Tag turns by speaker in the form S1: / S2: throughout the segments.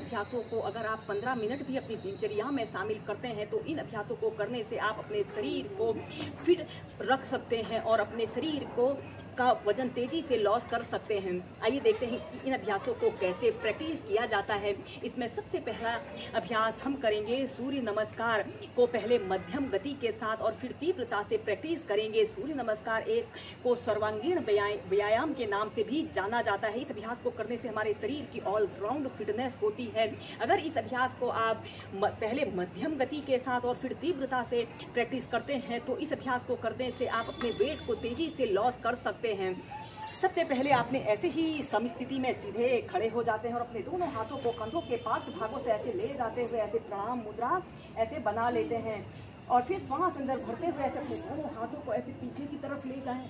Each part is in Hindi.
S1: अभ्यासों को अगर आप 15 मिनट भी अपनी दिनचर्या में शामिल करते हैं तो इन अभ्यासों को करने से आप अपने शरीर को फिट रख सकते हैं और अपने शरीर को का वजन तेजी से लॉस कर सकते हैं। आइए देखते हैं कि इन अभ्यासों को कैसे प्रैक्टिस किया जाता है। इसमें सबसे पहला अभ्यास हम करेंगे सूर्य नमस्कार को पहले मध्यम गति के साथ और फिर तीव्रता से प्रैक्टिस करेंगे। सूर्य नमस्कार एक को सर्वांगीण व्यायाम के नाम से भी जाना जाता है। इस अभ्यास को करने से हमारे शरीर की ऑलराउंड फिटनेस होती है। अगर इस अभ्यास को आप पहले मध्यम गति के साथ और फिर तीव्रता से प्रैक्टिस करते हैं तो इस अभ्यास को करने से आप अपने वेट को तेजी से लॉस कर सकते हैं। सबसे पहले आपने ऐसे ही समस्थिति में सीधे खड़े हो जाते हैं और अपने दोनों हाथों को कंधों के पास भागों से ऐसे ले जाते हुए ऐसे प्रणाम मुद्रा ऐसे बना लेते हैं और फिर श्वास अंदर भरते हुए ऐसे अपने दोनों हाथों को ऐसे पीछे की तरफ ले जाएं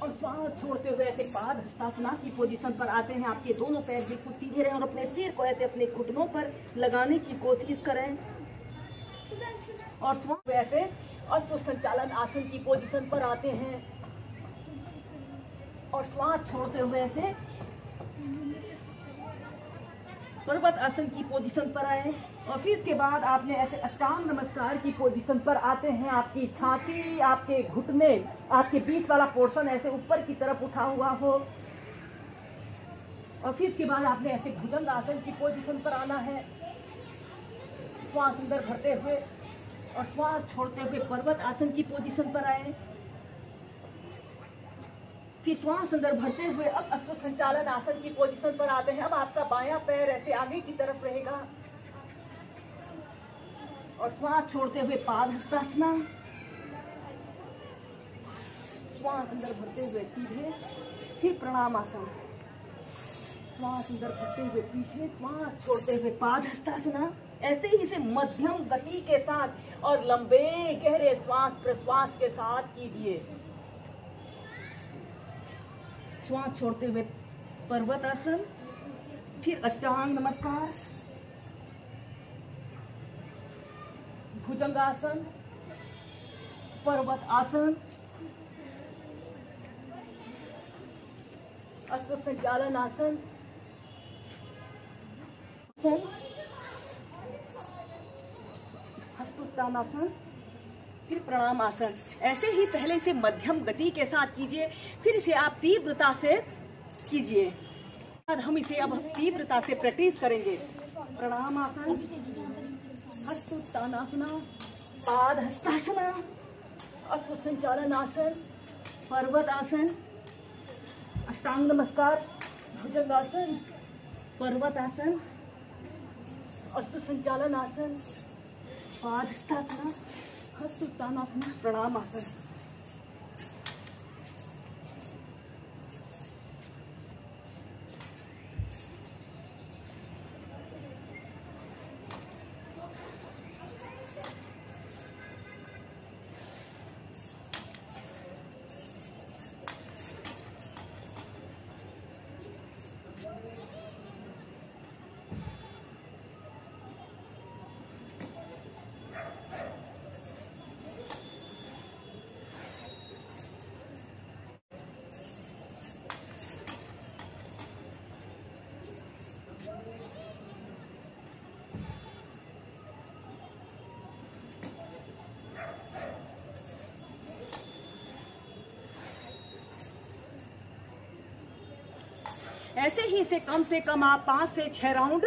S1: और श्वास छोड़ते हुए ऐसे पाद हस्तासना की पोजीशन पर आते हैं। आपके दोनों पैर बिल्कुल सीधे रहें और अपने सिर को ऐसे अपने घुटनों पर लगाने की कोशिश करें और श्वास ऐसे अश्व संचालन आसन की पोजीशन पर आते हैं और श्वास छोड़ते हुए ऐसे पर्वत आसन की पोजीशन पर आए और फिर इसके बाद आपने ऐसे अष्टांग नमस्कार की पोजीशन पर आते हैं। आपकी छाती, आपके घुटने, आपके बीच वाला पोर्शन ऐसे ऊपर की तरफ उठा हुआ हो और फिर इसके बाद आपने ऐसे भुजंग आसन की पोजीशन पर आना है। श्वास अंदर भरते हुए और श्वास छोड़ते हुए पर्वत आसन की पोजीशन पर आए। फिर श्वास अंदर भरते हुए अब अश्व संचालन आसन की पोजीशन पर आते हैं। अब आपका बायां पैर ऐसे आगे की तरफ रहेगा और श्वास छोड़ते हुए पाद हस्तासना। श्वास अंदर भरते हुए सीधे, फिर प्रणाम आसन। श्वास अंदर भरते हुए पीछे, श्वास छोड़ते हुए पाद हस्तासना। ऐसे ही इसे मध्यम गति के साथ और लंबे गहरे श्वास प्रश्वास के साथ कीजिए। श्वास छोड़ते हुए पर्वत आसन, फिर अष्टांग नमस्कार, भुजंगासन, पर्वत आसन, अश्व संचालन आसन, हस्तोत्तानासन, फिर प्रणाम आसन। ऐसे ही पहले से मध्यम गति के साथ कीजिए, फिर इसे आप तीव्रता से कीजिए। हम इसे अब तीव्रता से प्रैक्टिस करेंगे। प्रणाम आसन, हस्तोत्तानासना, पाद हस्तासना, अश्व संचालन आसन, पर्वत आसन, अष्टांग नमस्कार, भुजंगासन, पर्वत आसन, अश्व संचालन आसन, पाद हस्तासना, हस्तोत्तानासना, प्रणाम आसन। ऐसे ही इसे कम से कम आप 5 से 6 राउंड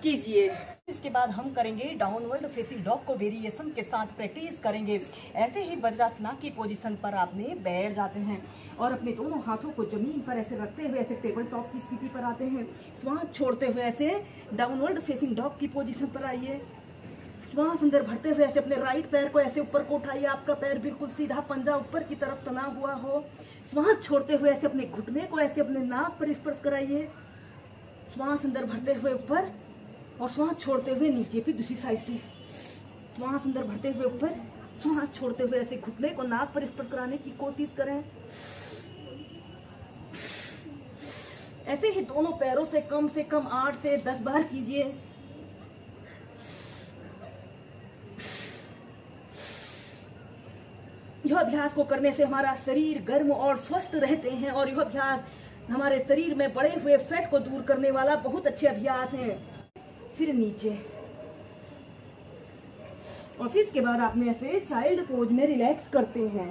S1: कीजिए। इसके बाद हम करेंगे डाउनवर्ड फेसिंग डॉग को वेरिएशन के साथ प्रैक्टिस करेंगे। ऐसे ही वज्रासना की पोजीशन पर आपने बैठ जाते हैं और अपने दोनों हाथों को जमीन पर ऐसे रखते हुए ऐसे टेबल टॉप की स्थिति पर आते हैं। श्वास छोड़ते हुए ऐसे डाउनवर्ड फेसिंग डॉग की पोजीशन पर आइए। श्वास अंदर भरते हुए ऐसे अपने राइट पैर को ऐसे ऊपर को उठाइए। आपका पैर बिल्कुल सीधा, पंजा ऊपर की तरफ तना हुआ हो। श्वास छोड़ते हुए ऐसे अपने घुटने को ऐसे अपने नाक पर स्पर्श कराइए। श्वास अंदर भरते हुए ऊपर और श्वास छोड़ते हुए नीचे, फिर दूसरी साइड से श्वास अंदर भरते हुए ऊपर, श्वास छोड़ते हुए ऐसे घुटने को नाक पर स्पर्श कराने की कोशिश करें। ऐसे ही दोनों पैरों से कम 8 से 10 बार कीजिए। यह अभ्यास को करने से हमारा शरीर गर्म और स्वस्थ रहते हैं और यह अभ्यास हमारे शरीर में बढ़े हुए फैट को दूर करने वाला बहुत अच्छे अभ्यास हैं। फिर नीचे, और फिर इसके बाद आप में से चाइल्ड पोज में रिलैक्स करते हैं।